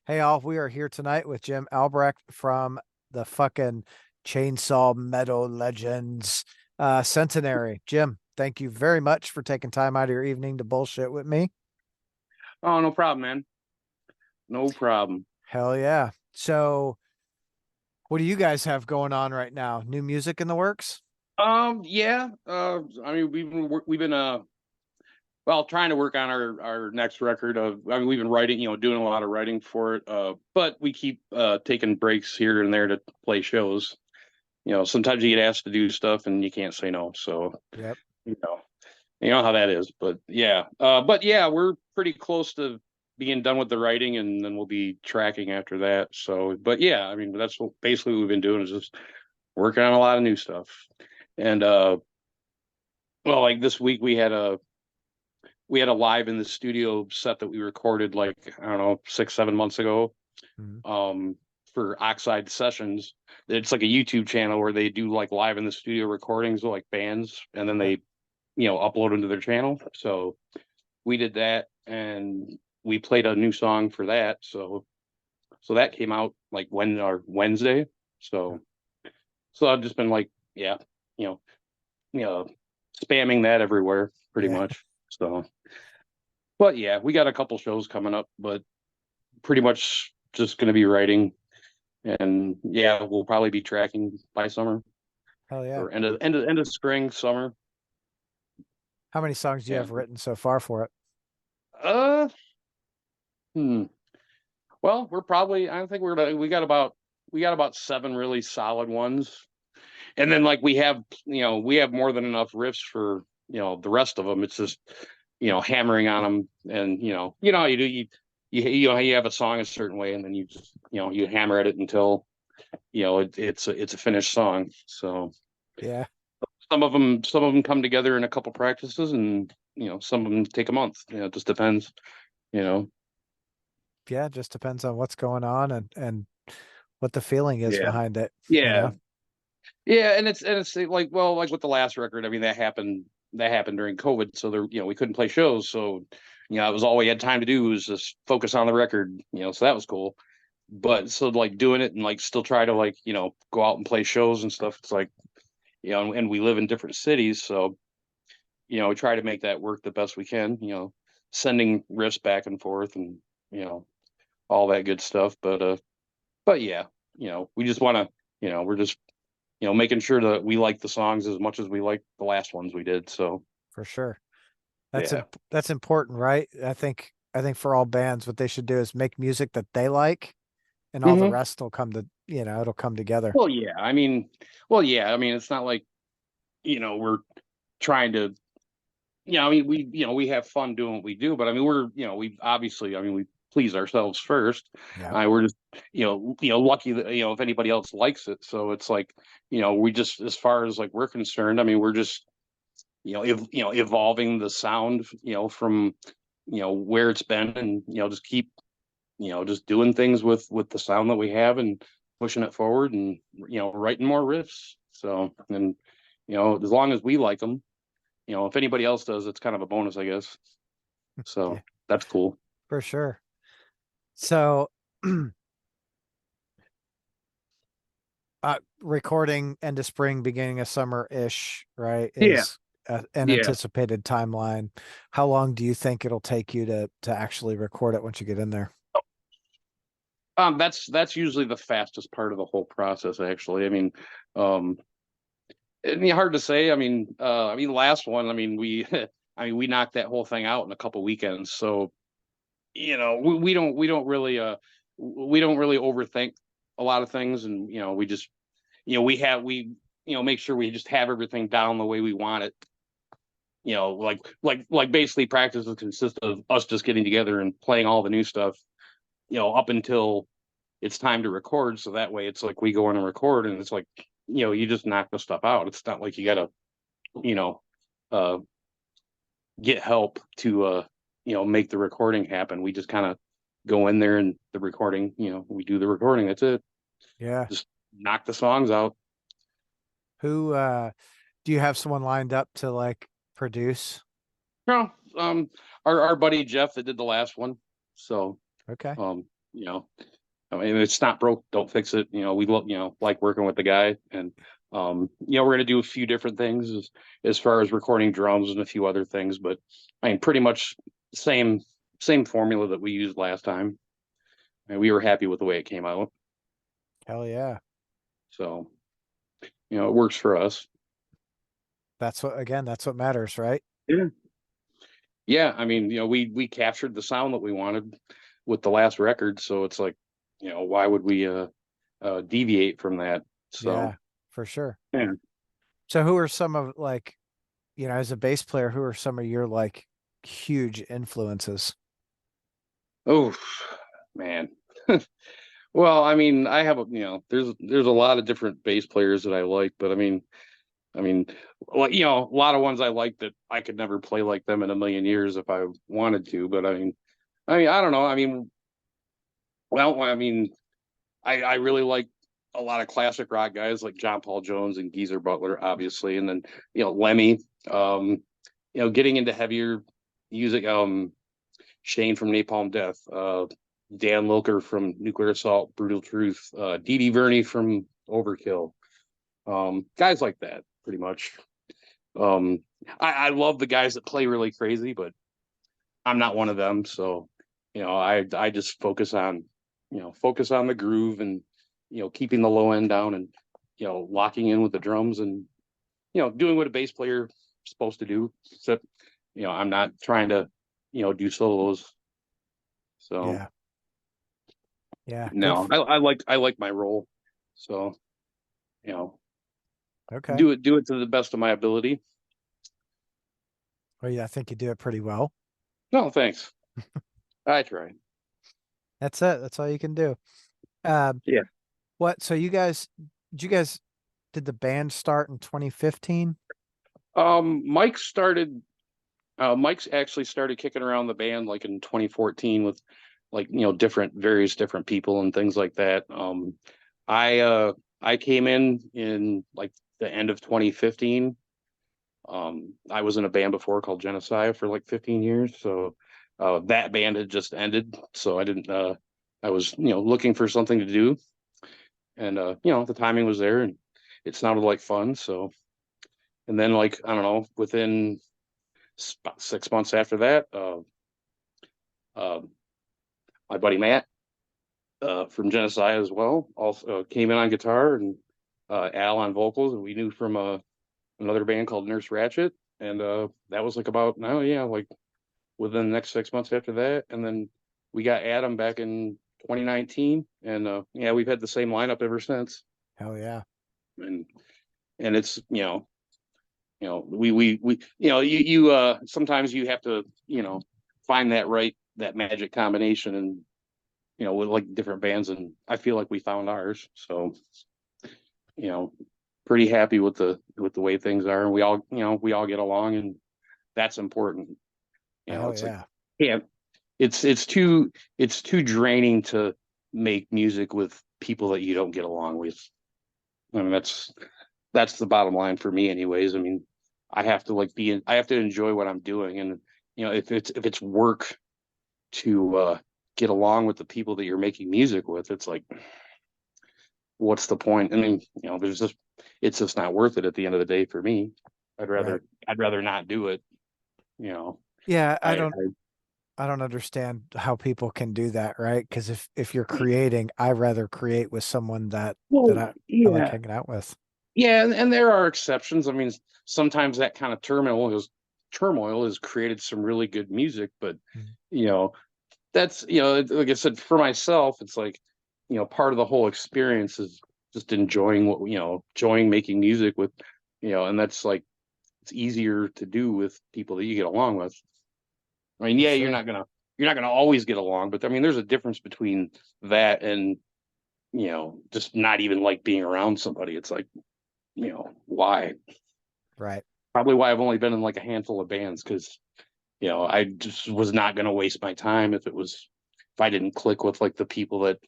Hey, all, we are here tonight with Jim Albrecht from the fucking Chainsaw Metal Legends Centenary. Jim, thank you very much for taking time out of your evening to bullshit with me. Oh, no problem, man. No problem. Hell yeah. So, what do you guys have going on right now? New music in the works? Yeah. I mean, we've been trying to work on our next record of. I mean, we've been writing, doing a lot of writing for it. But we keep taking breaks here and there to play shows. Sometimes you get asked to do stuff and you can't say no. So, Yep. you know, you know how that is. But yeah. But yeah, we're pretty close to being done with the writing, and then we'll be tracking after that. So, but yeah, I mean, that's basically what we've been doing is just working on a lot of new stuff. And well, like this week we had a live in the studio set that we recorded like I don't know 6 7 months ago Mhm. um for Oxide Sessions. It's like a YouTube channel where they do like live in the studio recordings with like bands, and then Yeah. they upload them to their channel. So we did that, and we played a new song for that. So that came out like Wednesday. Yeah. So I've just been like, yeah, you know you know, spamming that everywhere pretty Yeah. much. So, but yeah, we got a couple shows coming up, but pretty much just going to be writing, and yeah, we'll probably be tracking by summer Hell yeah. or end of spring, summer. How many songs do you Yeah. have written so far for it? Uh. Hmm. Well, we're probably. I think we got about seven really solid ones, and then like we have more than enough riffs for the rest of them. It's just hammering on them, and how you do you have a song a certain way, and then you just you hammer at it until it's a finished song. So Yeah. some of them come together in a couple practices, and some of them take a month. It just depends. You know. Yeah, it just depends on what's going on and what the feeling is Yeah. behind it, you Yeah. know? Yeah, and it's like, well, like with the last record, I mean that happened during COVID, so we couldn't play shows, so it was all we had time to do was just focus on the record, so that was cool. But so like doing it and like still try to like, go out and play shows and stuff. It's like, and we live in different cities, so we try to make that work the best we can, sending riffs back and forth and, you know, all that good stuff. But yeah, we just want to, we're just making sure that we like the songs as much as we like the last ones we did. So For sure. yeah. That's important, right? I think for all bands, what they should do is make music that they like, and all the Hmm. rest will come to, it'll come together. Well, yeah. I mean, it's not like we're trying to. I mean, we have fun doing what we do, but I mean, we obviously, I mean, we please ourselves first. Yeah. We're just, lucky that if anybody else likes it. So it's like, we just, as far as like we're concerned, I mean, we're just, evolving the sound, from, where it's been, and just keep just doing things with the sound that we have and pushing it forward and writing more riffs. So and as long as we like them, if anybody else does, it's kind of a bonus, I guess. Yeah, So that's cool. for sure. So, recording end of spring, beginning of summer-ish, right, Yeah, is an yeah. anticipated timeline. How long do you think it'll take you to actually record it once you get in there? That's usually the fastest part of the whole process, actually. I mean, um, it'd be hard to say. I mean, last one. I mean, we knocked that whole thing out in a couple weekends. So we don't really overthink a lot of things, and we just we make sure we just have everything down the way we want it. Like basically practices consist of us just getting together and playing all the new stuff, up until it's time to record. So that way it's like we go in and record, and it's like, you just knock the stuff out. It's not like you gotta, you know, uh get help to make the recording happen. We just kind of go in there and the recording, we do the recording. That's it. Yeah. Just knock the songs out. Who do you have someone lined up to like produce? No, our buddy Jeff that did the last one. So Okay. um you know, I mean, if it's not broke, don't fix it. We look, like working with the guy, and we're gonna do a few different things as far as recording drums and a few other things, but I mean, pretty much same same formula that we used last time, and we were happy with the way it came out. Hell yeah. So, it works for us. That's what, again, that's what matters, right? Yeah. Yeah, I mean, we captured the sound that we wanted with the last record, so it's like, why would we deviate from that? So, Yeah, for sure. yeah. So who are some of like, as a bass player, who are some of your like huge influences? Oh, man. Well, I mean, I have there's a lot of different bass players that I like, but I mean, like, a lot of ones I like that I could never play like them in a million years if I wanted to, but I mean, I don't know. I mean, well, I mean, I really like a lot of classic rock guys like John Paul Jones and Geezer Butler, obviously, and then Lemmy. Um, getting into heavier music, Shane from Napalm Death, Dan Lilker from Nuclear Assault, Brutal Truth, Dee Dee Verney from Overkill, guys like that, pretty much. Um, I love the guys that play really crazy, but I'm not one of them, so I just focus on the groove and keeping the low end down and locking in with the drums and doing what a bass player is supposed to do. Except I'm not trying to do solos. So Yeah. Yeah. Good. no, I like my role. So you know Okay. do it to the best of my ability. Well, yeah, I think you do it pretty well. No, thanks. I try. That's it. That's all you can do. Um, Yeah. so did the band start in 2015? Mike started Mike's actually started kicking around the band like in 2014 with like various different people and things like that. I came in like the end of 2015. I was in a band before called Genocide for like 15 years, so that band had just ended, so I didn't I was looking for something to do, and the timing was there and it sounded like fun. So and then, like, I don't know, within about 6 months after that, uh, my buddy Matt from Genocide as well also came in on guitar, and Al on vocals, and we knew from another band called Nurse Ratchet, and that was like about now, yeah, like within the next 6 months after that, and then we got Adam back in 2019, and yeah, we've had the same lineup ever since, Hell yeah. and it's we you sometimes you have to find that magic combination, and with like different bands, and I feel like we found ours. So, you know, pretty happy with the way things are, and we all get along, and that's important. Hell It's like, yeah. yeah, it's too draining to make music with people that you don't get along with. I mean, that's the bottom line for me anyways. I mean, I have to enjoy what I'm doing, and if it's work to get along with the people that you're making music with, it's like, what's the point? I mean, it's just not worth it at the end of the day for me. I'd Right. rather I'd rather not do it. You know, Yeah, I I don't understand how people can do that, right? Because if you're creating, I rather create with someone that well, I like yeah, hanging out with. yeah, and there are exceptions. I mean, sometimes that kind of turmoil has created some really good music, but Mm. you know, that's like I said, for myself, it's like part of the whole experience is just enjoying making music with and that's like it's easier to do with people that you get along with. I mean, For yeah, sure. you're not gonna always get along, but I mean, there's a difference between that and just not even like being around somebody. It's like, why? Right. Probably why I've only been in like a handful of bands, because I just was not gonna waste my time if I didn't click with like the people that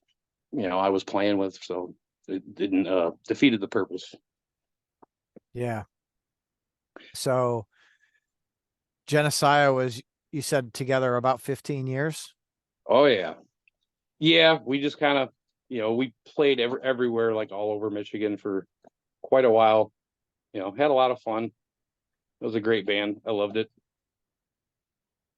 I was playing with. So it didn't defeated the purpose. Yeah. So Geneseo was, you said, together about 15 years? Oh yeah. Yeah, we just kind of, we played everywhere, like all over Michigan for quite a while. Had a lot of fun. It was a great band. I loved it.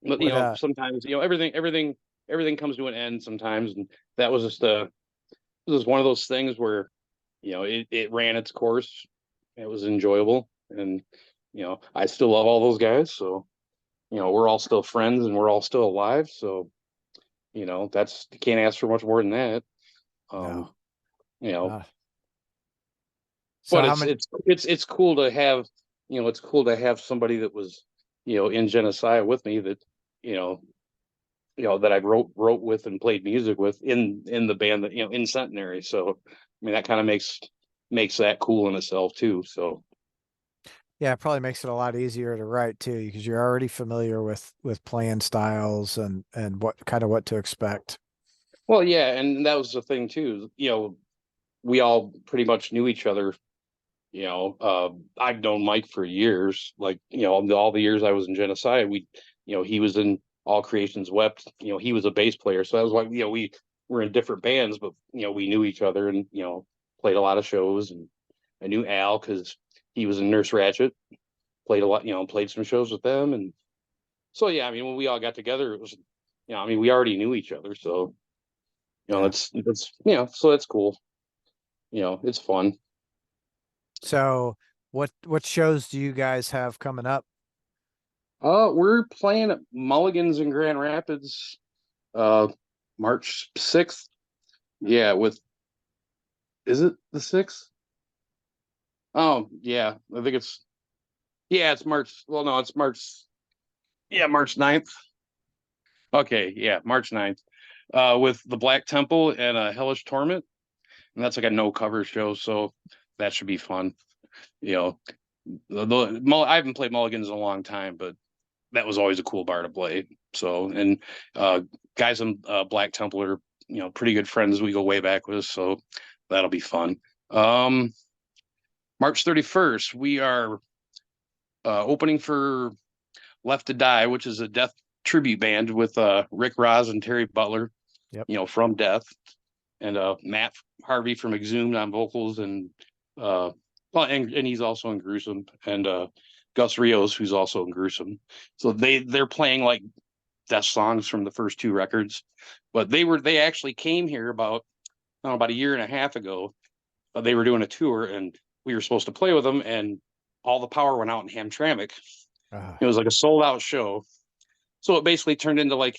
But What sometimes everything comes to an end sometimes, and that was just one of those things where it ran its course. It was enjoyable, and I still love all those guys. So we're all still friends, and we're all still alive. So that's you can't ask for much more than that. Um, no. you know, Uh, so but how it's many it's it's cool to have it's cool to have somebody that was in Geneseo with me that you know that I wrote with and played music with in the band that in Centenary. So I mean that kind of makes that cool in itself too. So yeah, it probably makes it a lot easier to write too, because you're already familiar with playing styles and what kind of what to expect. well, yeah, and that was the thing too. We all pretty much knew each other. I've known Mike for years. Like all the years I was in Genocide, he was in All Creations Wept. He was a bass player, so that was why we were in different bands, but we knew each other and played a lot of shows. And I knew Al because he was in Nurse Ratchet. Played a lot, played some shows with them, and so yeah. I mean, when we all got together, it was I mean, we already knew each other, so Yeah. that's so that's cool. It's fun. So what shows do you guys have coming up? We're playing at Mulligan's in Grand Rapids, uh, March 6th. Yeah, is it the 6th? Oh, yeah, I think it's March. Well, no, it's March. Yeah, March 9th. Okay, yeah, March 9th. With the Black Temple and Hellish Torment, and that's like a no cover show, so that should be fun. You know, I haven't played Mulligan's in a long time, but that was always a cool bar to play. So, and uh, guys in Black Temple are pretty good friends. We go way back with, so that'll be fun. Um, March 31st, we are opening for Left to Die, which is a death tribute band with Rick Ross and Terry Butler, Yep. from Death, and Matt Harvey from Exhumed on vocals, and well, and he's also in Gruesome, and Gus Rios, who's also in Gruesome. So they're playing like death songs from the first two records, but they actually came here about I don't know, about a year and a half ago. They were doing a tour, and we were supposed to play with them, and all the power went out in Hamtramck. Uh, It was like a sold out show. So it basically turned into like,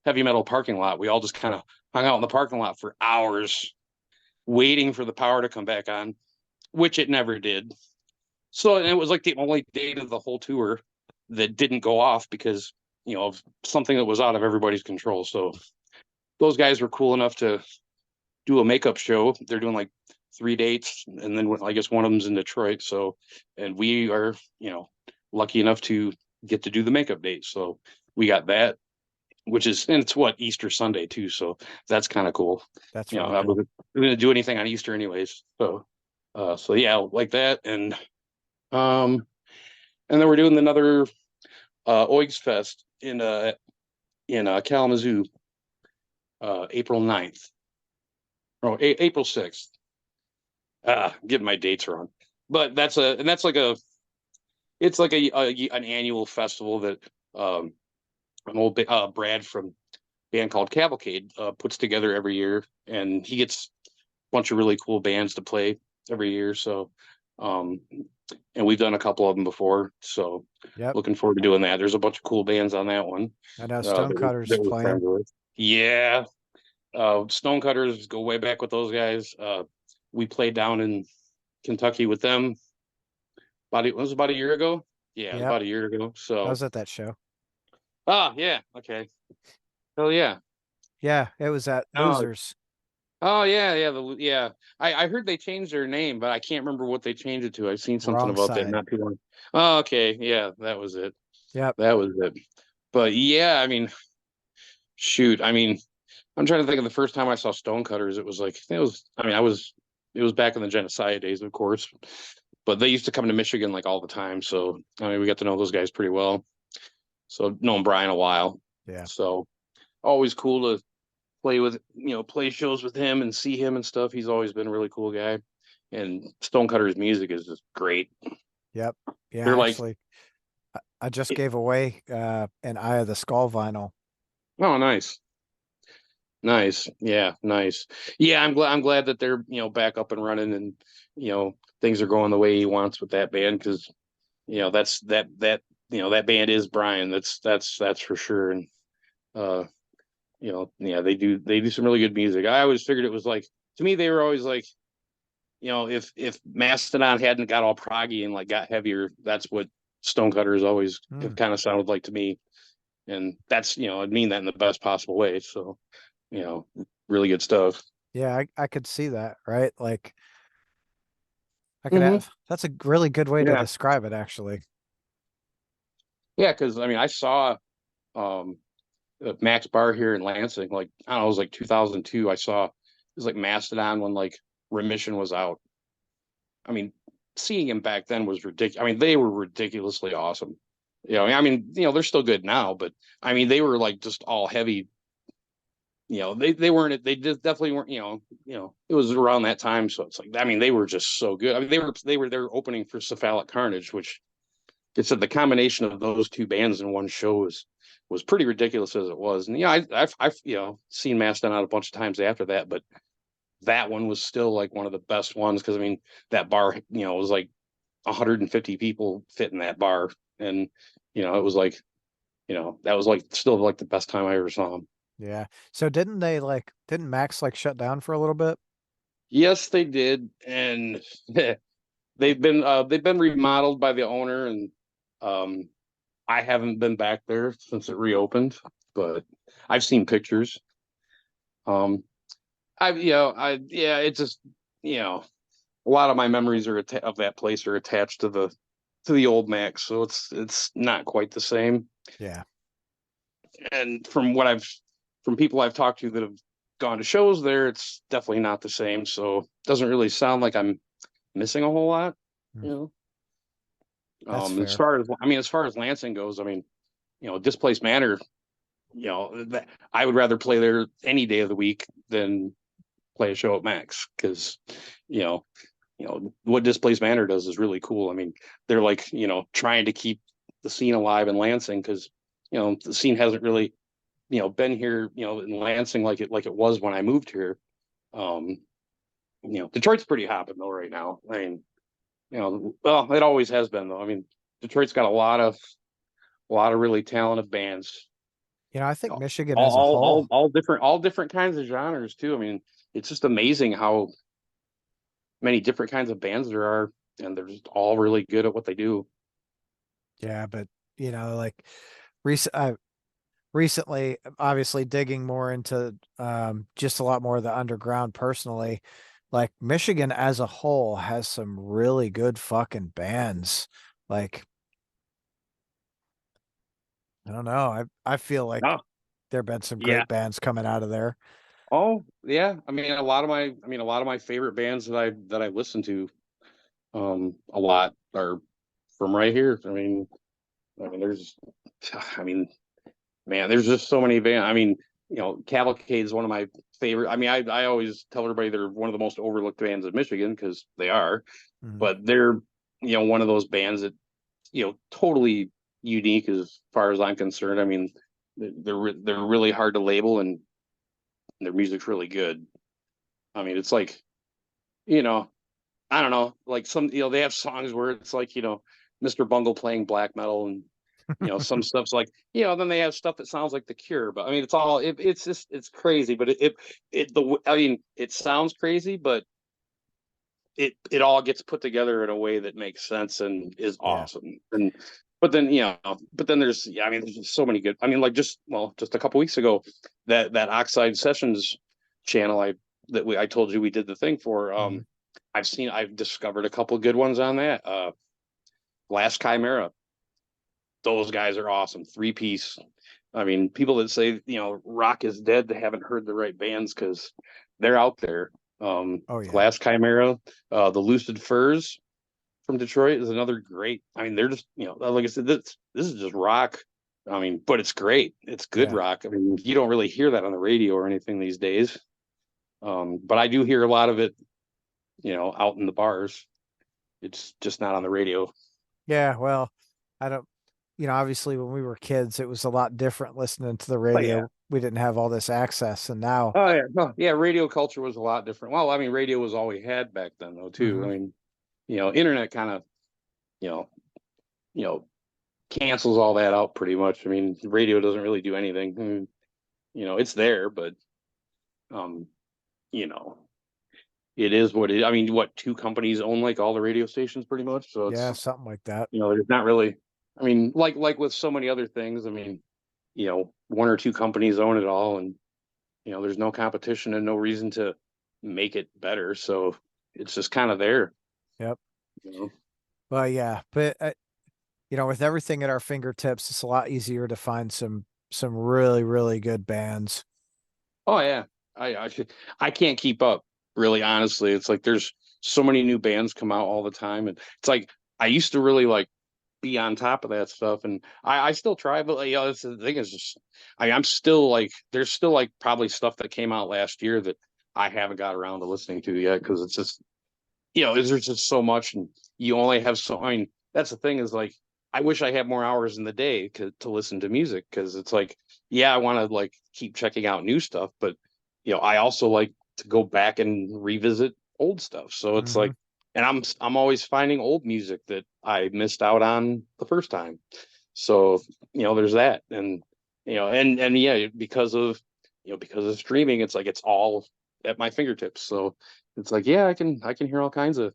heavy metal parking lot. We all just kind of hung out in the parking lot for hours waiting for the power to come back on, which it never did. So and it was like the only date of the whole tour that didn't go off because, of something that was out of everybody's control. So those guys were cool enough to do a makeup show. They're doing like 3 dates, and then I guess one of them's in Detroit. So, and we are, lucky enough to get to do the makeup date. So we got that, which is, and it's what Easter Sunday too. So that's kind of cool. that's really I cool. wasn't going to do anything on Easter anyways. So yeah, like that, um, and then we're doing another Oigs Fest in Kalamazoo, April 9th. Oh, April 6th. Getting my dates wrong. But that's like it's like an annual festival that an old Brad from a band called Cavalcade puts together every year, and he gets a bunch of really cool bands to play every year. So, um, and we've done a couple of them before. So, Yep. looking forward to doing that. There's a bunch of cool bands on that one I know that Stonecutters we're friends playing. with. Yeah, Stonecutters go way back with those guys. We played down in Kentucky with them it was about a year ago. Yeah, it was Yep. about a year ago. I So, was at that show. yeah, okay. Hell yeah. Yeah, it was at Oh, Losers. oh yeah, yeah. I heard they changed their name, but I can't remember what they changed it to. I've seen something Wrong about that side. not too long. Oh, okay, yeah, that was it. Yep. That was it. But yeah, I mean, shoot, I mean, I'm trying to think of the first time I saw Stonecutters. It was like it was. I mean, it was back in the Genocide days, of course. But they used to come to Michigan like all the time. So I mean, we got to know those guys pretty well. So known Brian a while. Yeah. So always cool to play shows with him and see him and stuff. He's always been a really cool guy. And Stonecutter's music is just great. Yep. Yeah, They're like, actually, I just gave away an Eye of the Skull vinyl. oh, nice. Nice. Yeah, nice. Yeah, I'm glad that they're, back up and running and, things are going the way he wants with that band because, that's that band is Brian. That's for sure. And uh, yeah, they do some really good music. I always figured it was like to me they were always like, if Mastodon hadn't got all proggy and like got heavier, that's what Stonecutters always Hmm. have kind of sounded like to me. And that's, I mean that in the best possible way. So, you know, really good stuff. Yeah, I could see that, right? Like I could Hmm. have, that's a really good way to Yeah. describe it, actually. Yeah. Cause I mean, I saw, um, Max Bar here in Lansing, like, I don't know, it was like 2002. I saw it was like Mastodon when like Remission was out. I mean, seeing him back then was ridiculous. I mean, they were ridiculously awesome. They're still good now, but I mean, they were like just all heavy. They weren't. They just definitely weren't. It was around that time, so it's like I mean, they were just so good. I mean, they were opening for Cephalic Carnage, which it said the combination of those two bands in one show was pretty ridiculous as it was. And I've seen Mastodon out a bunch of times after that, but that one was still like one of the best ones because I mean that bar was like 150 people fit in that bar, and it was like that was like still like the best time I ever saw them. Yeah. So didn't Max like shut down for a little bit? Yes, they did, and they've been remodeled by the owner, and um, I haven't been back there since it reopened, but I've seen pictures. Um, it's just a lot of my memories of that place are attached to the old Max, so it's not quite the same. Yeah. And from people I've talked to that have gone to shows there, it's definitely not the same. So it doesn't really sound like I'm missing a whole lot, Mm, you know. that's fair. As far as Lansing goes, I mean, Displaced Manor, I would rather play there any day of the week than play a show at Max because, you know, what Displaced Manor does is really cool. I mean, they're like, trying to keep the scene alive in Lansing because, the scene hasn't really, been here, in Lansing like it was when I moved here. Um, Detroit's pretty hopping though right now. I mean, well, it always has been though. I mean, Detroit's got a lot of really talented bands. I You think know, Michigan as a all whole, all different kinds of genres too. I mean, it's just amazing how many different kinds of bands there are, and they're just all really good at what they do. yeah, but like recent recently, obviously digging more into just a lot more of the underground personally, like Michigan as a whole has some really good fucking bands. Like, I don't know. I feel like Oh, there've been some yeah. great bands coming out of there. Oh, yeah. A lot of my favorite bands that I listen to a lot are from right here. There's I mean, man, there's just so many bands. I mean, Cavalcade is one of my favorite. I mean, I always tell everybody they're one of the most overlooked bands of Michigan because they are, Mhm. but they're one of those bands that totally unique as far as I'm concerned. I mean, they're really hard to label and their music's really good. I mean, it's like you know I don't know, like some they have songs where it's like Mr. Bungle playing black metal and some stuff's like then they have stuff that sounds like The Cure, but I mean it's just it's crazy, but I mean it sounds crazy, but it all gets put together in a way that makes sense and is Yeah. awesome. And but then there's I mean there's just so many good. I mean like just a couple weeks ago that Oxide Sessions channel I told you we did the thing for Mhm. I've discovered a couple good ones on that. Last Chimera, those guys are awesome. Three piece. I mean, people that say rock is dead, they haven't heard the right bands because they're out there. Oh yeah. Glass Chimera, the Lucid Furs from Detroit is another great. I mean, they're just like I said, this is just rock I mean, but it's great. It's good Yeah. rock. I mean, you don't really hear that on the radio or anything these days. But I do hear a lot of it, out in the bars. It's just not on the radio. Yeah. Well, I don't, obviously when we were kids, it was a lot different listening to the Oh yeah. radio. We didn't have all this access. And now, Oh yeah. No, yeah, radio culture was a lot different. Well, I mean, radio was all we had back then though, too. hmm I mean, internet kind of, you know, you know, cancels all that out pretty much. I mean, radio doesn't really do anything. I mean, it's there, but um, you know, it is what it. I mean, what two companies own like all the radio stations pretty much. So yeah, it's something like that. there's not really. I mean, like with so many other things. I mean, one or two companies own it all, and there's no competition and no reason to make it better. So it's just kind of there. Yep. You know? Well, yeah, but with everything at our fingertips, it's a lot easier to find some really, really good bands. Oh yeah, I can't keep up. Really, honestly, it's like there's so many new bands come out all the time, and it's like I used to really like be on top of that stuff, and I still try, but like, that's the thing is just I'm still like there's still like probably stuff that came out last year that I haven't got around to listening to yet because it's just there's just so much, and you only have so. I mean, that's the thing is like I wish I had more hours in the day to listen to music because it's like yeah, I want to like keep checking out new stuff, but I also like to go back and revisit old stuff. So it's hmm like, and I'm always finding old music that I missed out on the first time. So there's that, and yeah, because of streaming, it's like it's all at my fingertips. So it's like yeah, I can hear all kinds of.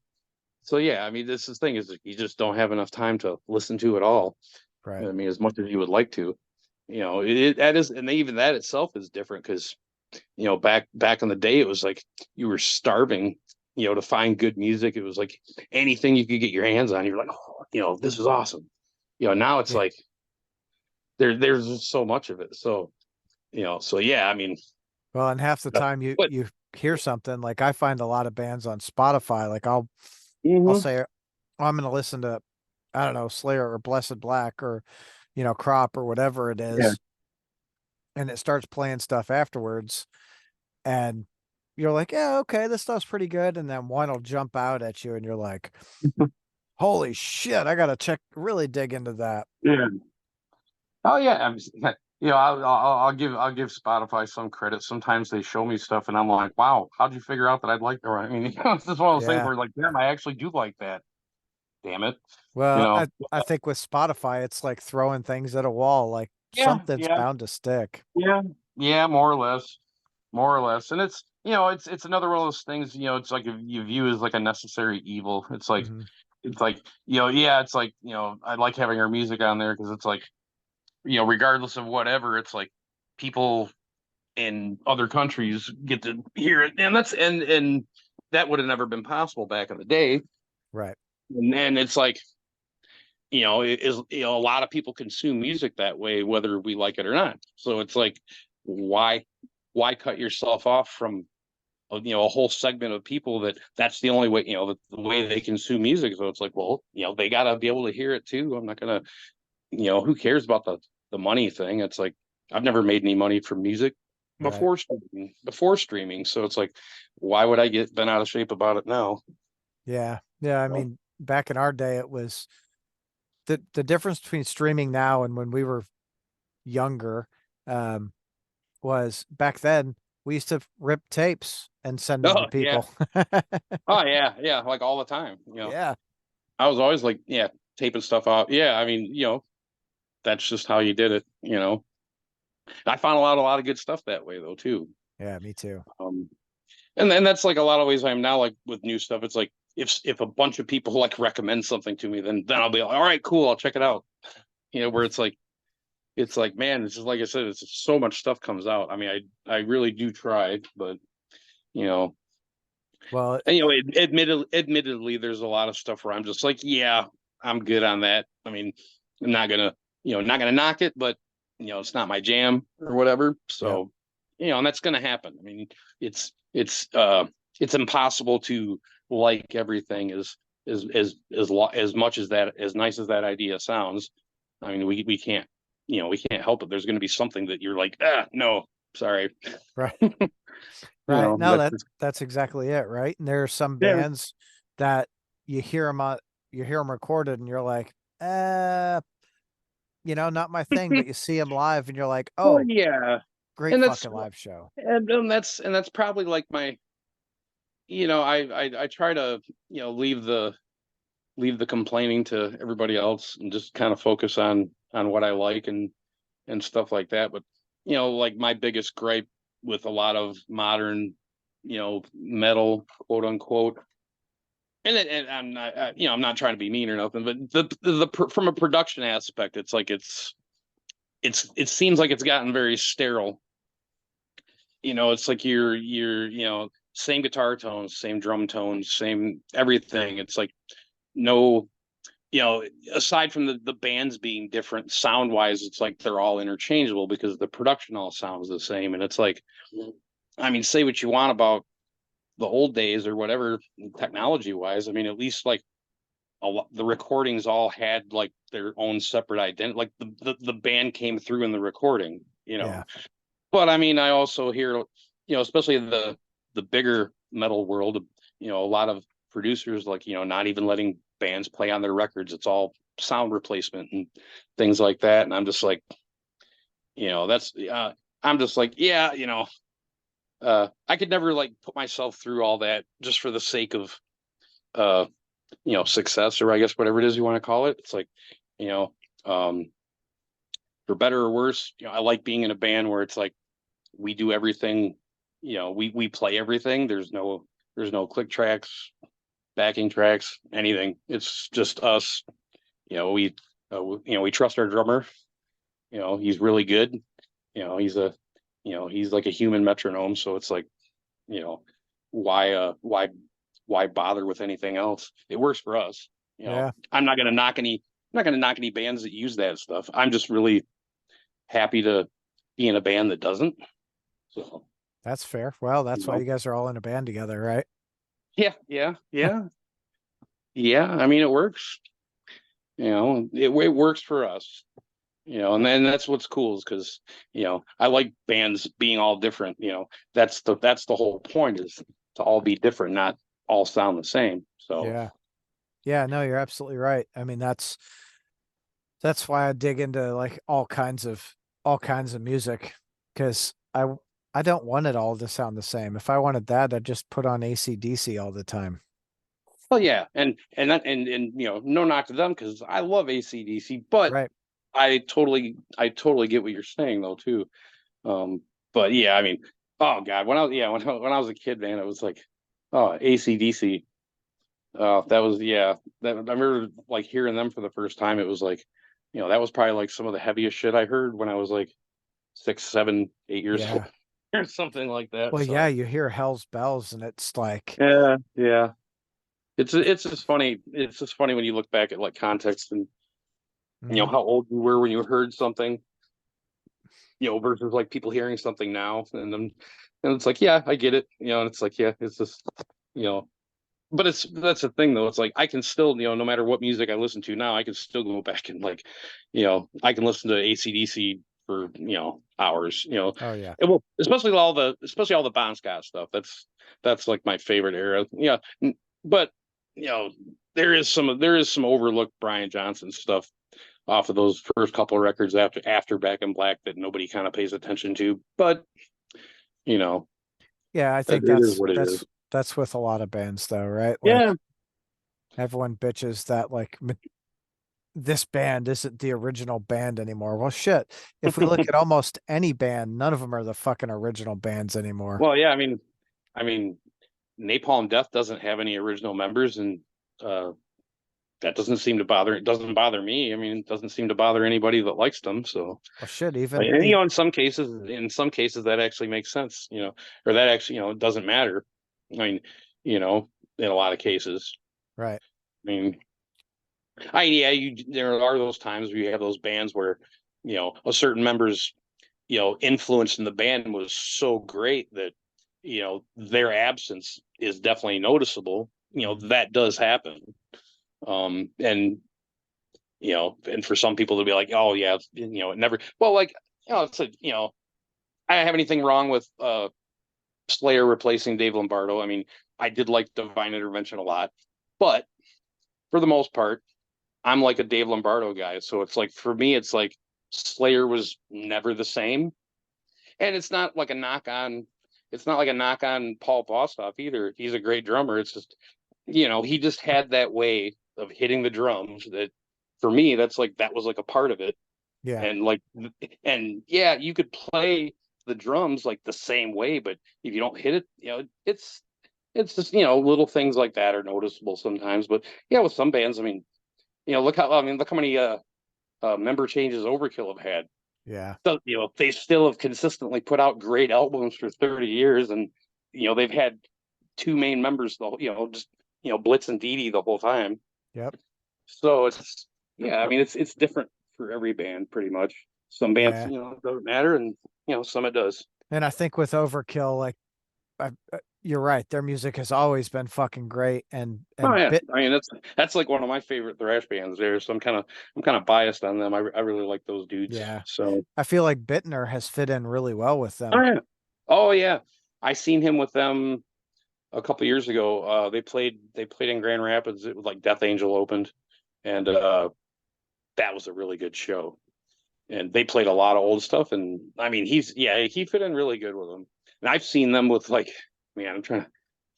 So yeah, I mean, this is the thing is you just don't have enough time to listen to it all. Right. I mean, as much as you would like to, that is, and even that itself is different because back in the day, it was like you were starving, to find good music. It was like anything you could get your hands on. You're like, oh, this is awesome. Now it's Yeah. like there's just so much of it. So so yeah, I mean, Well, and half the time you but you hear something like I find a lot of bands on Spotify. Like I'll mhm. say, oh, I'm going to listen to, I don't know, Slayer or Blessed Black or Crop or whatever it Yeah. is, and it starts playing stuff afterwards, and you're like, yeah, okay, this stuff's pretty good, and then one will jump out at you, and you're like, holy shit, I gotta really dig into that. Yeah. Oh yeah, I'll give Spotify some credit. Sometimes they show me stuff, and I'm like, wow, how'd you figure out that I'd like that? I mean, it's just one of those things Yeah. where like, damn, I actually do like that. Damn it, you Well, know. I think with Spotify, it's like throwing things at a wall, like Yeah, something's yeah, bound to stick. yeah, yeah, more or less. And it's it's another one of those things. It's like if you view as like a necessary evil. hmm It's like yeah, it's like I like having our music on there because it's like regardless of whatever, it's like people in other countries get to hear it, and and that would have never been possible back in the day. Right. And it's like it is a lot of people consume music that way, whether we like it or not. So it's like why cut yourself off from a whole segment of people that's the only way the way they consume music. So it's like well they got to be able to hear it too. I'm not gonna who cares about the money thing. It's like I've never made any money from music Right. before streaming. So it's like why would I get bent out of shape about it now? Yeah. Yeah. I You know? mean, back in our day, it was the difference between streaming now and when we were younger, um, was back then we used to rip tapes and send them to Oh yeah. people. Oh yeah, yeah, like all the time. Yeah. I was always like, yeah, taping stuff out. Yeah, I mean, that's just how you did it. I found a lot of good stuff that way though too. Yeah, me too. Um, and then that's like a lot of ways I am now. Like with new stuff, it's like if a bunch of people like recommend something to me, then I'll be like, all right, cool, I'll check it out. Where it's like man, it's just like I said, it's just so much stuff comes out. I mean, I really do try, but you know, Well, and, admittedly, there's a lot of stuff where I'm just like, yeah, I'm good on that. I mean, I'm not gonna knock it, but it's not my jam or whatever. yeah, So, and that's gonna happen. I mean, it's it's impossible to like everything as much as that as nice as that idea sounds. I mean, we can't. we can't help it. There's going to be something that you're like, no, sorry. Right. Right. No, That's just, that's exactly it, right? And there are some yeah. bands that you hear them on, you hear them recorded, and you're like, not my thing. But you see them live, and you're like, Well, oh, yeah. great And that's fucking live show. and that's probably like my, I try to, leave the complaining to everybody else and just kind of focus on what I like and stuff like that. But like my biggest gripe with a lot of modern, metal, quote unquote, and I'm not, I'm not trying to be mean or nothing, but from a production aspect, it's like it seems like it's gotten very sterile. It's like you're same guitar tones, same drum tones, same everything. It's like no, aside from the bands being different sound wise, it's like they're all interchangeable because the production all sounds the same. And it's like, I mean, say what you want about the old days or whatever technology wise. I mean, at least like the recordings all had like their own separate identity. Like the band came through in the recording. Yeah. But I mean, I also hear, especially the bigger metal world, a lot of producers like, not even letting bands play on their records. It's all sound replacement and things like that. And I'm just like, that's I'm just like, yeah, I could never like put myself through all that just for the sake of uh, success, or I guess whatever it is you want to call it. It's like, you know, um for better or worse, I like being in a band where it's like we do everything, we play everything. There's no click tracks, backing tracks, anything. It's just us. We we trust our drummer. He's really good. He's he's like a human metronome. So it's like, you know, why why bother with anything else? It works for us. Yeah. I'm not gonna knock any bands that use that stuff. I'm just really happy to be in a band that doesn't. So That's fair. Well, you that's why know, you guys are all in a band together, right? yeah. I mean, it works. It works for us. And then that's what's cool is because I like bands being all different. That's the whole point, is to all be different, not all sound the same. So Yeah. Yeah, no, you're absolutely right. I mean, that's why I dig into like all kinds of music, because I don't want it all to sound the same. If I wanted that, I'd just put on AC/DC all the time. well, yeah, and no knock to them because I love AC/DC, but Right. I totally get what you're saying though too. Um, but yeah, I mean, oh God, when I was a kid, man, it was like, oh, AC/DC. That was, yeah. That I remember like hearing them for the first time. It was like, that was probably like some of the heaviest shit I heard when I was like 6, 7, 8 years old Yeah. or something like that. Well, yeah, So you hear Hell's Bells and it's like, yeah. It's just funny when you look back at like context and mhm. how old you were when you heard something, versus like people hearing something now, and it's like, yeah, I get it, and it's like, yeah, it's just, you know, but that's the thing though. It's like I can still, no matter what music I listen to now, I can still go back and like, I can listen to AC/DC for hours. Oh yeah. And well, especially all the Bon Scott stuff. That's like my favorite era. Yeah, but you know, there is some overlooked Brian Johnson stuff off of those first couple of records after Back in Black that nobody kind of pays attention to. But you know, Yeah, I it think is what it is. that's with a lot of bands though, right? Yeah. Like everyone bitches that like this band isn't the original band anymore. Well, shit. If we look at almost any band, none of them are the fucking original bands anymore. Well, yeah. I mean, Napalm Death doesn't have any original members, and uh, that doesn't seem to bother. It doesn't bother me. I mean, it doesn't seem to bother anybody that likes them. So, Well, shit, and in some cases, that actually makes sense. Or that actually, it doesn't matter. I mean, in a lot of cases, right. I mean, yeah, there are those times where you have those bands where, a certain member's, influence in the band was so great that, their absence is definitely noticeable. Mhm. That does happen. And and for some people to be like, oh yeah, it never. Well, like, it's like, I don't have anything wrong with Slayer replacing Dave Lombardo. I mean, I did like Divine Intervention a lot, but for the most part, I'm like a Dave Lombardo guy. So it's like, for me, it's like Slayer was never the same. And it's not like a knock on Paul Bostaph either. He's a great drummer. It's just, he just had that way of hitting the drums that, for me, that was like a part of it. Yeah. And like, and yeah, you could play the drums like the same way, but if you don't hit it, it's just, little things like that are noticeable sometimes. But yeah, with some bands, I mean, look how many member changes Overkill have had. Yeah. So, they still have consistently put out great albums for 30 years, and they've had two main members though, just Blitz and Dee Dee the whole time. Yep. So it's, yeah, I mean, it's different for every band pretty much. Some bands, Yeah. it doesn't matter, and some it does. And I think with Overkill, like you're right, their music has always been fucking great. Oh And yeah, bit I mean that's like one of my favorite thrash bands there. So I'm kind of biased on them. I really like those dudes. yeah. So I feel like Bittner has fit in really well with oh them. yeah, oh yeah, I seen him with them a couple years ago. They played in Grand Rapids. It was like Death Angel opened, and that was a really good show. And they played a lot of old stuff. And I mean, he fit in really good with them. And I've seen them with like, man, I'm trying to.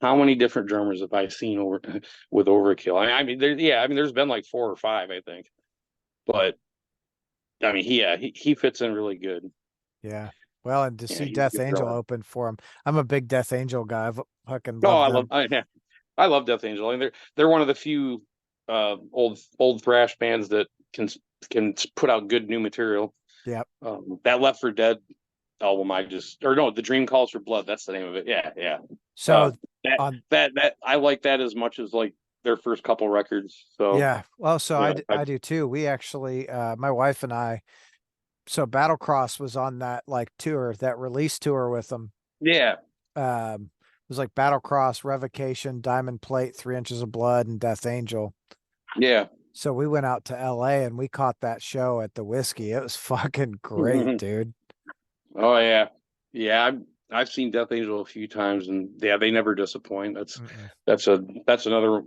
How many different drummers have I seen over with Overkill? There's been like four or five, I think. But I mean, he fits in really good. Yeah. Well, and to Yeah, see he's a Death good Angel drummer. open for him. I'm a big Death Angel guy. I've fucking Oh, love them. I love Death Angel. I mean, they're one of the few old thrash bands that can put out good new material. Yep. That Left for Dead album, or no, The Dream Calls for Blood. That's the name of it. Yeah, yeah. Uh, So that on that I like that as much as like their first couple records. So yeah, well, so yeah, I do too. We actually my wife and I, so Battlecross was on that like tour, that release tour with them. yeah, It was like Battlecross, Revocation, Diamond Plate, 3 Inches of Blood, and Death Angel. yeah. So we went out to LA and we caught that show at the Whiskey. It was fucking great, dude. Oh yeah, yeah. I've seen Death Angel a few times, and yeah, they never disappoint. Mm-mm. That's another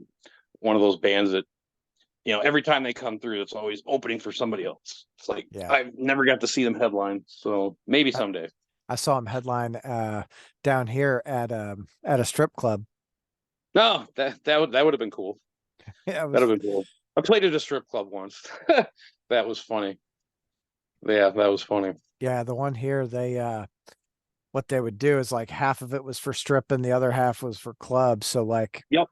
one of those bands that every time they come through, it's always opening for somebody else. It's like Yeah. I've never got to see them headline, so maybe I, someday. I saw him headline down here at a strip club. No, that would have been cool. Yeah, it That'd was have been cool. I played at a strip club once. That was funny. Yeah, that was funny. yeah, the one here, they what they would do is like half of it was for stripping, the other half was for clubs. So like Yep.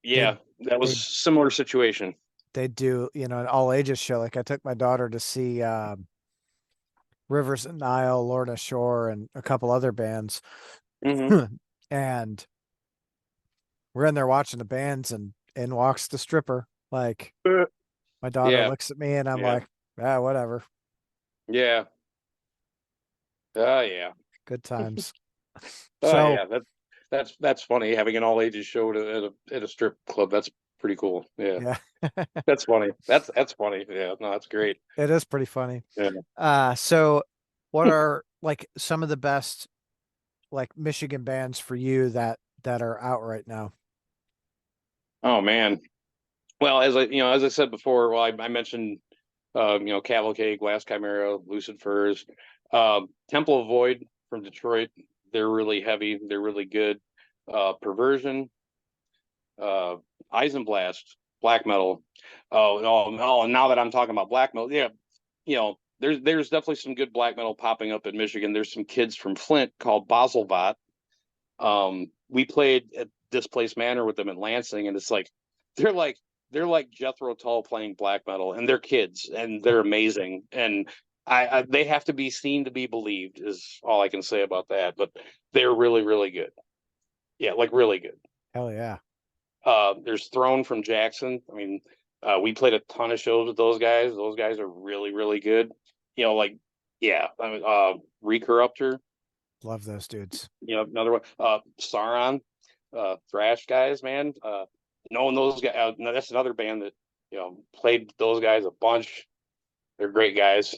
they Yeah, that was they similar situation. they do, an all ages show. Like I took my daughter to see Rivers and Nile, Lorna Shore, and a couple other bands. Hmm. And we're in there watching the bands, and in walks the stripper. Like my daughter Yeah, looks at me and I'm yeah, like, ah, whatever. yeah. Oh yeah. Good times. Oh So yeah. That's funny having an all ages show at a strip club. That's pretty cool. Yeah, yeah, that's funny. That's funny. Yeah, no, that's great. it is pretty funny. Yeah. So what are like some of the best like Michigan bands for you that are out right now? Oh man. Well, as I said before, well, I mentioned Cavalcade, Glass Chimera, Lucid Furs, Temple of Void from Detroit. They're really heavy. They're really good. Perversion, uh, Eisenblast, black metal. Oh, no, no. And now that I'm talking about black metal, yeah, there's definitely some good black metal popping up in Michigan. There's some kids from Flint called Baselbot. We played at Displaced Manor with them in Lansing, and it's like they're like they're like Jethro Tull playing black metal, and they're kids, and they're amazing. And they have to be seen to be believed is all I can say about that. But they're really really good. Yeah, like really good. Hell yeah. There's Throne from Jackson. I mean, we played a ton of shows with those guys. Those guys are really really good. Like yeah, I mean, Recorruptor. Love those dudes. Another one. Sauron, thrash guys, man. Knowing those guys, no, that's another band that played those guys a bunch. They're great guys,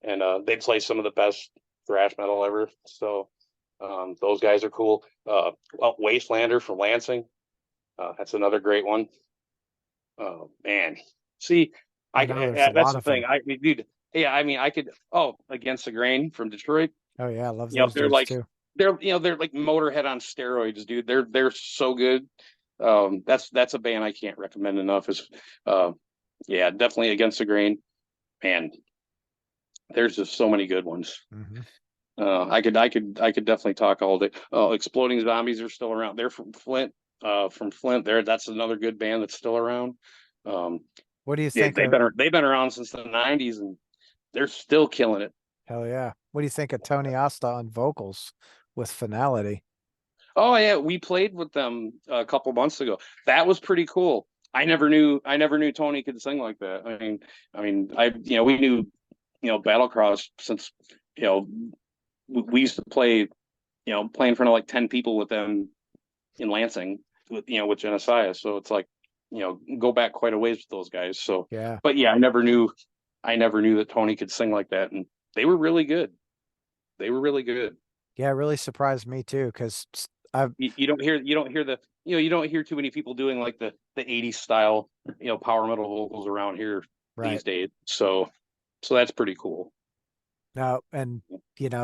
and they play some of the best thrash metal ever. So those guys are cool. Well, Wastelander from Lansing, that's another great one. Oh man, see, I know there's a that's lot the of thing. them. Dude, yeah, I mean, I could. Oh, Against the Grain from Detroit. Oh yeah, I love those They're dudes like too. they're like Motorhead on steroids, dude. They're so good. That's a band I can't recommend enough. Is yeah, definitely Against the Grain. Man, there's just so many good ones. Hmm. I could definitely talk all day. Exploding Zombies are still around. They're from Flint. From Flint. That's another good band that's still around. Um, What do you yeah, think of? they've been around since the '90s, and they're still killing it. Hell yeah. What do you think of Tony Asta on vocals with Finality? Oh yeah, we played with them a couple months ago. That was pretty cool. I never knew Tony could sing like that. We knew, Battlecross since, you know, we used to play, play in front of like 10 people with them in Lansing with Genesis. So it's like, go back quite a ways with those guys. So, Yeah. but yeah, I never knew that Tony could sing like that. And they were really good. They were really good. Yeah, it really surprised me too, because I've You don't hear too many people doing like the 80s style, power metal vocals around here right these days. So that's pretty cool. now, and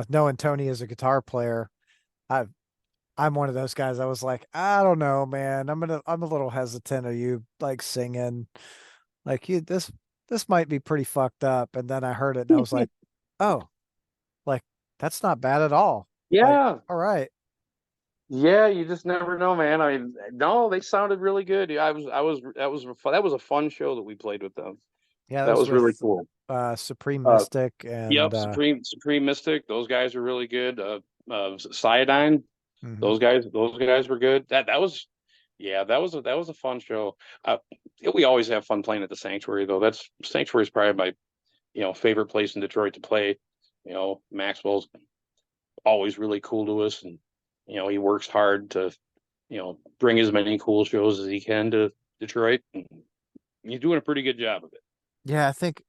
knowing Tony as a guitar player, I've I'm one of those guys. I was like, I don't know, man. I'm a little hesitant of you like singing. Like this might be pretty fucked up. And then I heard it and I was like, oh, like that's not bad at all. Like, Yeah. all right. Yeah, you just never know, man. I mean, no, they sounded really good. That was a fun show that we played with them. Yeah, that That was was really with cool. Supreme Uh, Mystic and yep, Supreme Mystic. Those guys are really good. Cyanide. mhm. Those guys were good. That was, yeah, that was a fun show. Uh, we always have fun playing at the Sanctuary though. That's Sanctuary is probably my favorite place in Detroit to play. Maxwell's always really cool to us, and he works hard to bring as many cool shows as he can to Detroit. And he's doing a pretty good job of it. Yeah, I think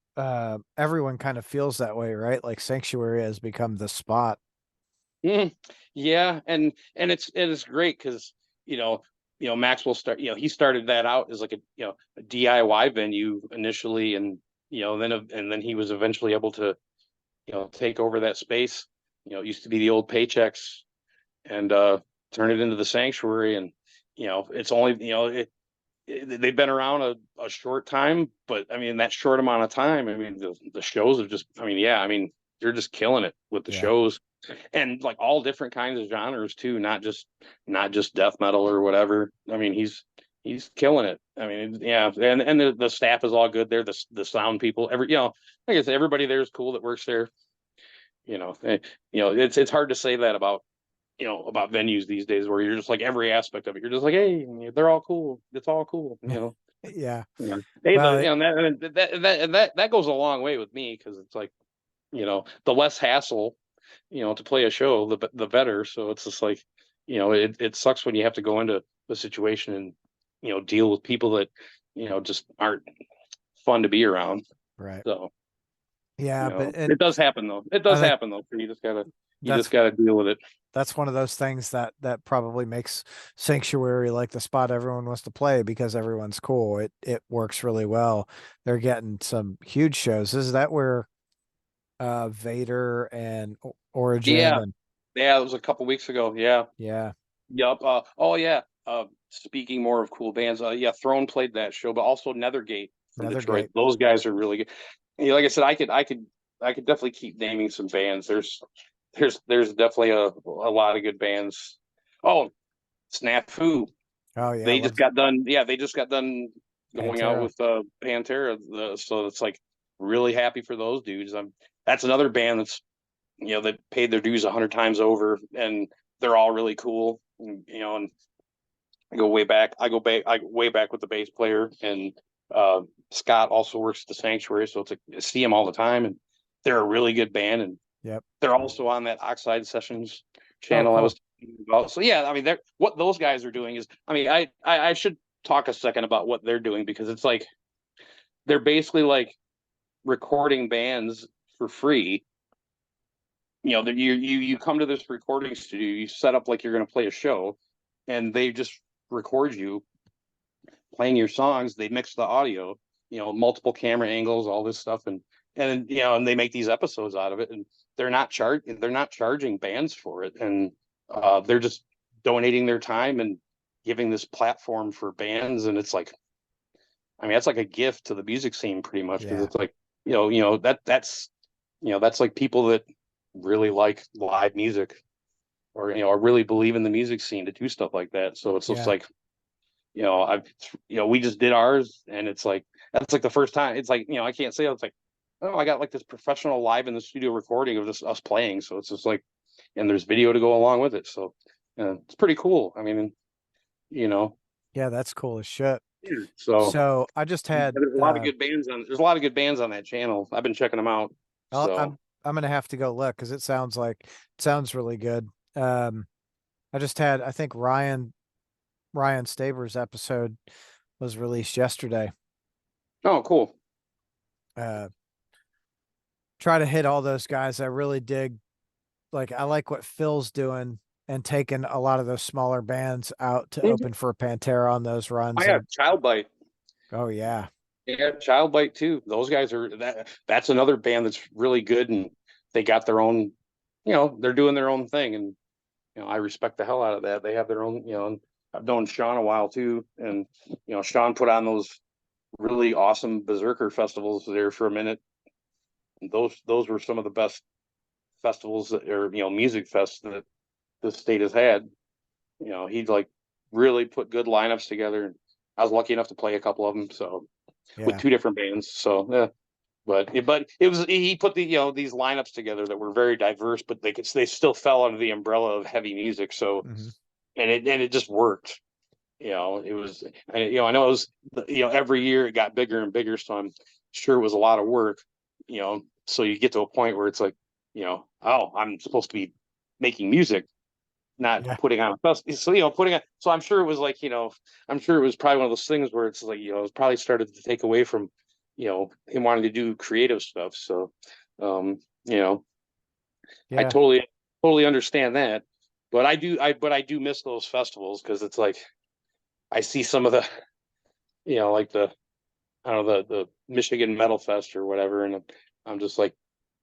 everyone kind of feels that way, right? Like Sanctuary has become the spot. Mm, yeah, and it's great because Maxwell he started that out as like a DIY venue initially, and then he was eventually able to take over that space. It used to be the old Paychecks, and turn it into the Sanctuary, and it's only they've been around a short time, but I mean that short amount of time, I mean the shows have just, I mean, yeah, I mean they're just killing it with the Yeah. shows, and like all different kinds of genres too, not just death metal or whatever. I mean he's killing it. I mean, yeah, and the staff is all good there. The sound people, like I said, everybody there is cool that works there. It's hard to say that about venues these days where you're just like every aspect of it. You're just like, hey, they're all cool. It's all cool. Yeah. Yeah. Hey, Well, it, that goes a long way with me because it's like, the less hassle, to play a show, the better. So it's just like, it sucks when you have to go into a situation and, deal with people that, just aren't fun to be around. right. So, Yeah, but it does happen though. It I does think happen though. You just that's gotta deal with it. that's one of those things that probably makes Sanctuary like the spot everyone wants to play because everyone's cool. It works really well. They're getting some huge shows. Is that where Vader and Origin Yeah. and Yeah, it was a couple weeks ago. Yeah. yeah, Yep. Oh yeah. Speaking more of cool bands, yeah, Throne played that show, but also Nethergate from Detroit. Nethergate. Those guys are really good. Like I said, I could definitely keep naming some bands. There's definitely a lot of good bands. Oh, Snafu. Oh yeah, I They just love got done. Yeah, they just got done going out Pantera. with Pantera. So it's like really happy for those dudes. That's another band that's that paid their dues 100 times over, and they're all really cool. And I go way back. I go way back with the bass player, and uh, Scott also works at the Sanctuary, so it's like I see him all the time, and they're a really good band, and Yep. they're also on that Oxide Sessions Oh, channel I was cool. talking about. So yeah, I mean, they're what those guys are doing is, I mean, I should talk a second about what they're doing because it's like they're basically like recording bands for free. You come to this recording studio, you set up like you're going to play a show, and they just record you playing your songs. They mix the audio, multiple camera angles, all this stuff, and they make these episodes out of it, and they're not charging bands for it, and they're just donating their time and giving this platform for bands, and it's like, I mean, that's like a gift to the music scene pretty much, because Yeah. it's like, that's like people that really like live music, or really believe in the music scene to do stuff like that. So it's just Yeah. like, I've, we just did ours, and it's like, that's like the first time. It's like, I can't say, it's like, oh, I got like this professional live in the studio recording of just us playing. So it's just like, and there's video to go along with it. So it's pretty cool. I mean, you know, Yeah, that's cool as shit. yeah. So So I just had there's a lot of good bands on. There's a lot of good bands on that channel. I've been checking them out. I'll, So I'm gonna have to go look because it sounds really good. Um, I just had I think Ryan Staver's episode was released yesterday. oh, cool. Uh, try to hit all those guys. I really dig. Like I like what Phil's doing and taking a lot of those smaller bands out to Mhm. open for Pantera on those Oh runs. yeah, And Child Bite. oh yeah, Yeah, Child Bite too. Those guys are that's another band that's really good, and they got their own, they're doing their own thing, and I respect the hell out of that. They have their own, and I've known Sean a while too, and Sean put on those really awesome Berserker festivals there for a minute. Those were some of the best festivals or music fests that the state has had. He'd like really put good lineups together, and I was lucky enough to play a couple of them. So with yeah, two different bands. So yeah. But it was, he put these lineups together that were very diverse, but they still fell under the umbrella of heavy music. So hmm and it just worked. It was, I know it was, every year it got bigger and bigger. So I'm sure it was a lot of work. So you get to a point where it's like, oh, I'm supposed to be making music, not yeah, putting on a festival. So putting on. So I'm sure it was like, I'm sure it was probably one of those things where it's like, it probably started to take away from, him wanting to do creative stuff. So, um, you know, I yeah. totally understand that. But I do miss those festivals, because it's like I see some of the, like I don't know, the Michigan Metal Fest or whatever, and I'm just like,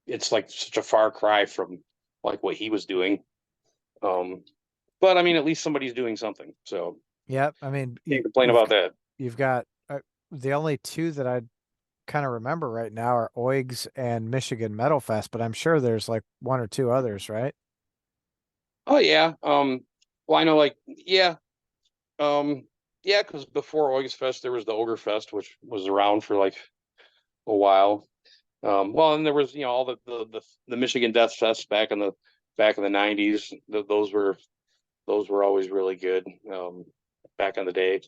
it's like such a far cry from like what he was doing. Um, but I mean, at least somebody's doing something, so Yeah, I mean, can't complain about that. you've got the only two that I kind of remember right now are Oigs and Michigan Metal Fest, but I'm sure there's like one or two others, right? Oh yeah. Well, I know, like, yeah. Yeah, because before August Fest there was the Ogre Fest, which was around for like a while. Well, and there was, all the Michigan Death Fest back in the '90s. Those were always really good, back in the day.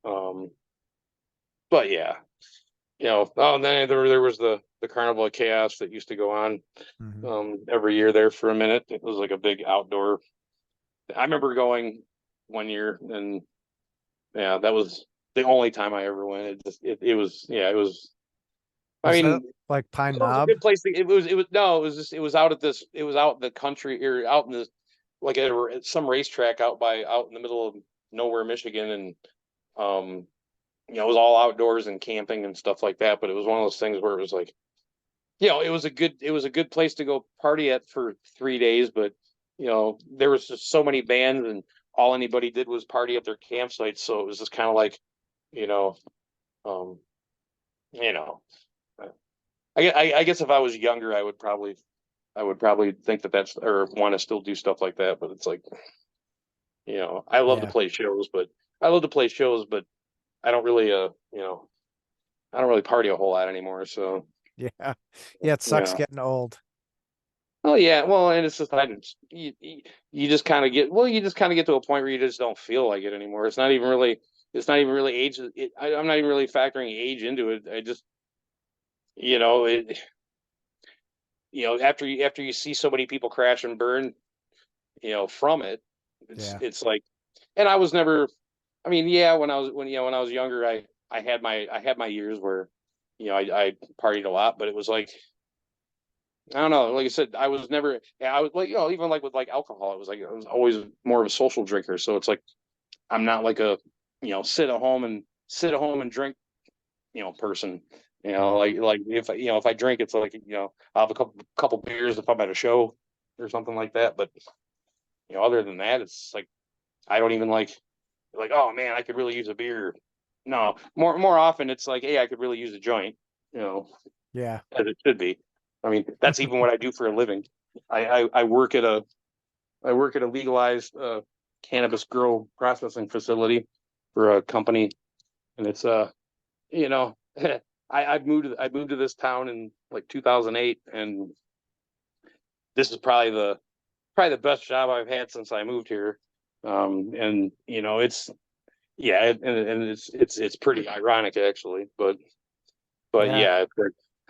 Um, but yeah, oh, and then there was the Carnival of Chaos that used to go on, Hmm. every year there for a minute. It was like a big outdoor. I remember going one year, and yeah, that was the only time I ever went. It was, yeah, it was. I Was that mean, like Pine it was a Knob? good place. It was no, it was out at this. It was out in the country, or out in the, like at some racetrack out in the middle of nowhere, Michigan, and um, it was all outdoors and camping and stuff like that. But it was one of those things where it was like, it was a good place to go party at for 3 days. But there was just so many bands, and all anybody did was party at their campsites. So it was just kind of like, you know, um, you know, I guess if I was younger, I would probably think that that's, or want to still do stuff like that. But it's like, I love to Yeah, play shows, but I don't really, I don't really party a whole lot anymore. So, yeah, yeah. It sucks yeah. getting old. Oh yeah, well, and it's just, you just kind of get to a point where you just don't feel like it anymore. It's not even really age. I'm not even really factoring age into it. I just, it, after you see so many people crash and burn, from it, it's Yeah, it's like, and I was never. I mean, yeah, when I was younger, I had my years where, I partied a lot, but it was like, I don't know. Like I said, I was never, I was like, even like with like alcohol, it was like, I was always more of a social drinker. So it's like, I'm not like a, sit at home and drink, person. Right. Like if I drink, it's like, I'll have a couple beers if I'm at a show or something like that. But, other than that, it's like, I don't even like, oh man, I could really use a beer. No, more often it's like, hey, I could really use a joint, you know, Yeah. as it should be. I mean, that's even what I do for a living. I work at a legalized cannabis grow processing facility for a company, and it's you know, I moved to this town in like 2008, and this is probably the best job I've had since I moved here. And it's yeah, and it's pretty ironic actually, but Yeah.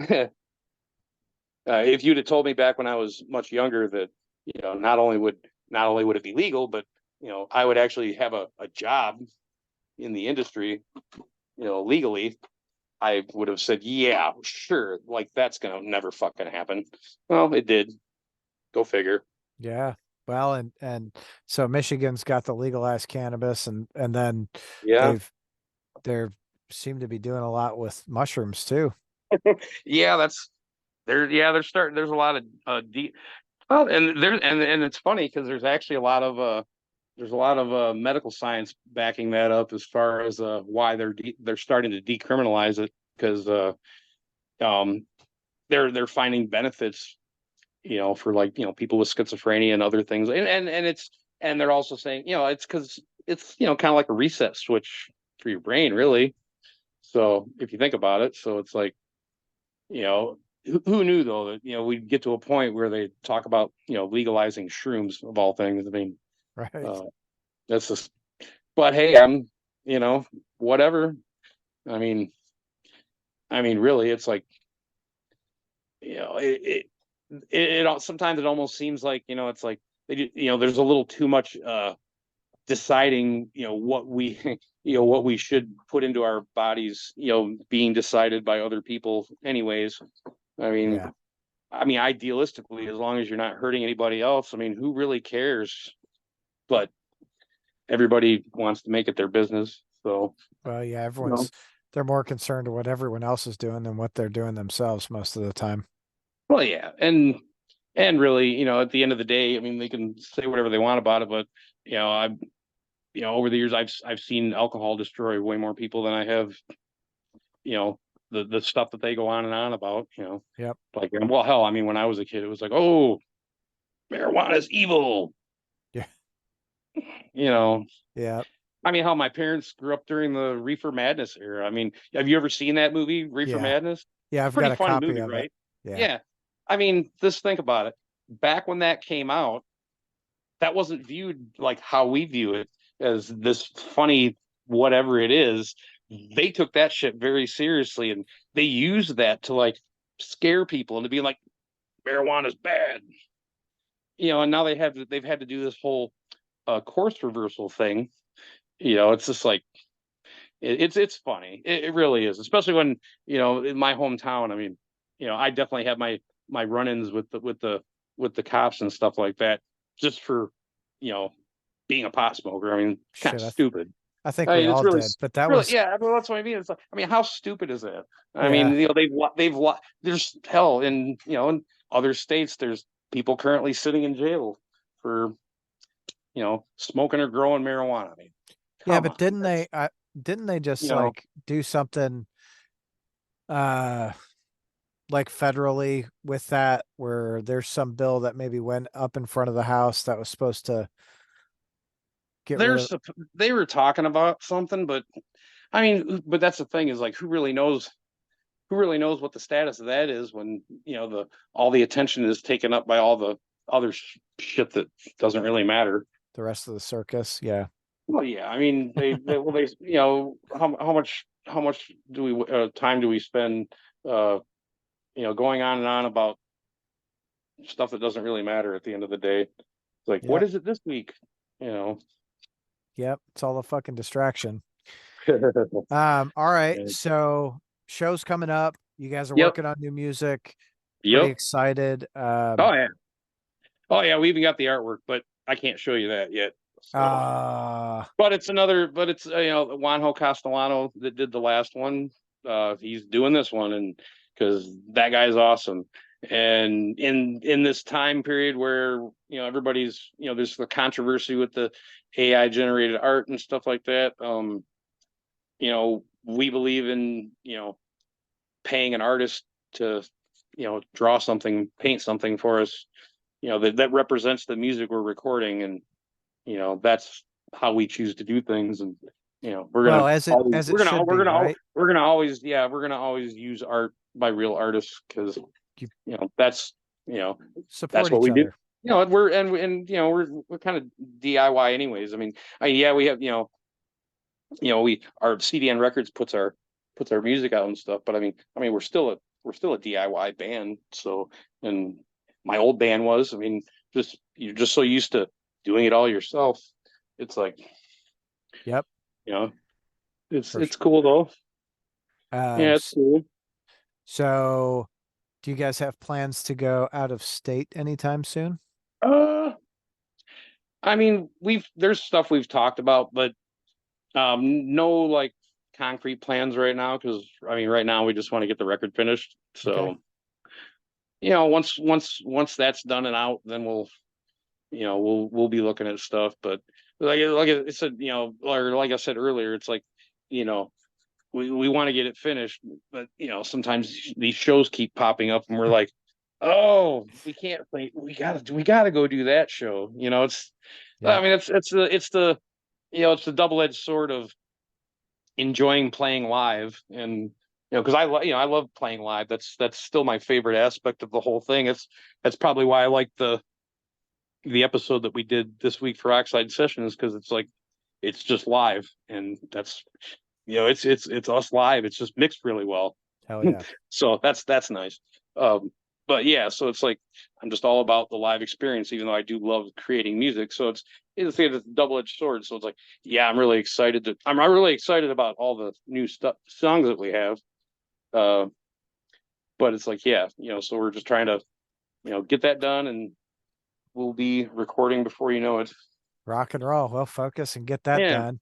yeah, if you'd have told me back when I was much younger that not only would it be legal, but I would actually have a job in the industry, legally, I would have said, yeah, sure, like that's gonna never fucking happen. Well, it did. Go figure. Yeah. Well, and so Michigan's got the legalized cannabis, and then Yeah, they've they're seem to be doing a lot with mushrooms too. yeah, that's there. Yeah, they're starting. There's a lot of well, and it's funny because there's a lot of medical science backing that up as far as why they're starting to decriminalize it because um they're finding benefits, for like people with schizophrenia and other things, and they're also saying it's because it's kind of like a reset switch for your brain, really. So if you think about it, so it's like you know who knew though that we'd get to a point where they talk about legalizing shrooms of all things. I mean, Right. uh, that's just. But hey, I'm you know whatever. I mean, really, it's like sometimes it almost seems like it's like there's a little too much deciding what we what we should put into our bodies being decided by other people anyways. I mean, Yeah. idealistically, as long as you're not hurting anybody else, I mean, who really cares? But everybody wants to make it their business, so Well, yeah, you know. they're more concerned with what everyone else is doing than what they're doing themselves most of the time. Well, yeah, and really, at the end of the day, I mean, they can say whatever they want about it, but I over the years, I've seen alcohol destroy way more people than I have, you know, the stuff that they go on and on about, Yep. like, well, hell, I mean, when I was a kid, it was like, oh, marijuana is evil, Yeah. you know. Yeah. I mean, how my parents grew up during the Reefer Madness era. I mean, have you ever seen that movie, Reefer Yeah. Madness? Yeah. I've Pretty got a funny copy movie, of it. right? Yeah. Yeah. I mean, just think about it. Back when that came out, that wasn't viewed like how we view it as this funny whatever it is. They took that shit very seriously and they used that to like scare people and to be like marijuana's bad. And now they've had to do this whole course reversal thing. It's just like it's funny. It really is, especially when in my hometown. I mean, I definitely have my run-ins with the cops and stuff like that, just for you know being a pot smoker. I mean, kind of Shit. stupid. I think I we mean, it's all really, did, but that really, was, yeah. I mean, that's what I mean. It's like, I mean, how stupid is that? I mean, yeah. there's hell in other states. There's people currently sitting in jail for smoking or growing marijuana. I mean, Yeah. come But on, that's didn't they just you know. like do something, uh, like federally with that where there's some bill that maybe went up in front of the House that was supposed to get rid of, There's they were talking about something, but I mean, but that's the thing is like, who really knows? Who really knows what the status of that is when the all the attention is taken up by all the other shit that doesn't really matter. the rest of the circus. Yeah. Well, yeah, I mean, they how much do we time do we spend going on and on about stuff that doesn't really matter at the end of the day? It's like, what Yep. is it this week? You know. Yep. It's all a fucking distraction. All right. So shows coming up. You guys are Yep. working on new music. Pretty Yep. excited. Oh yeah. Oh yeah. We even got the artwork, but I can't show you that yet. So, uh, but it's another. But it's Juanjo Castellano that did the last one. He's doing this one, and because that guy's awesome. And in this time period where everybody's there's the controversy with the AI generated art and stuff like that. We believe in paying an artist to draw something, paint something for us, that represents the music we're recording, and that's how we choose to do things. And we're well, gonna always, as it should be, right? we're gonna always use art by real artists, because You that's you know that's support what each we do. other. We're kind of DIY anyways. Yeah, we have we our CDN Records puts our music out and stuff, but we're still a DIY band. So, and my old band was, you're just so used to doing it all yourself. It's like, Yep. you know, it's For it's cool though. Yeah, it's s- cool. so do you guys have plans to go out of state anytime soon? Uh, there's stuff we've talked about, but no like concrete plans right now, because right now we just want to get the record finished. Okay. So, once that's done and out, then we'll be looking at stuff. But like I said, or like I said earlier, it's like, you know, we want to get it finished, but sometimes these shows keep popping up, and we're like, oh, we can't play. We gotta go do that show. Yeah. It's the double-edged sword of enjoying playing live. And because I love playing live. That's still my favorite aspect of the whole thing. That's probably why I like the episode that we did this week for Oxide Sessions, because it's like it's just live, and that's it's us live. It's just mixed really well. Hell yeah. So that's nice. But yeah, so it's like I'm just all about the live experience, even though I do love creating music. So it's a double-edged sword. So it's like, yeah, I'm really excited about all the new songs that we have. Uh, but it's like, yeah, so we're just trying to get that done, and we'll be recording before you know it. Rock and roll. Well, focus and get that Yeah, done.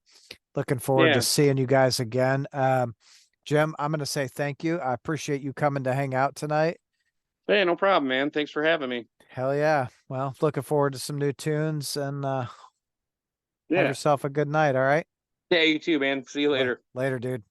Looking forward to yeah. seeing you guys again. Jim, I'm going to say thank you. I appreciate you coming to hang out tonight. Hey, no problem, man. Thanks for having me. Hell yeah. Well, looking forward to some new tunes and have Yeah. yourself a good night. All right. Yeah, you too, man. See you La- later. Later, dude.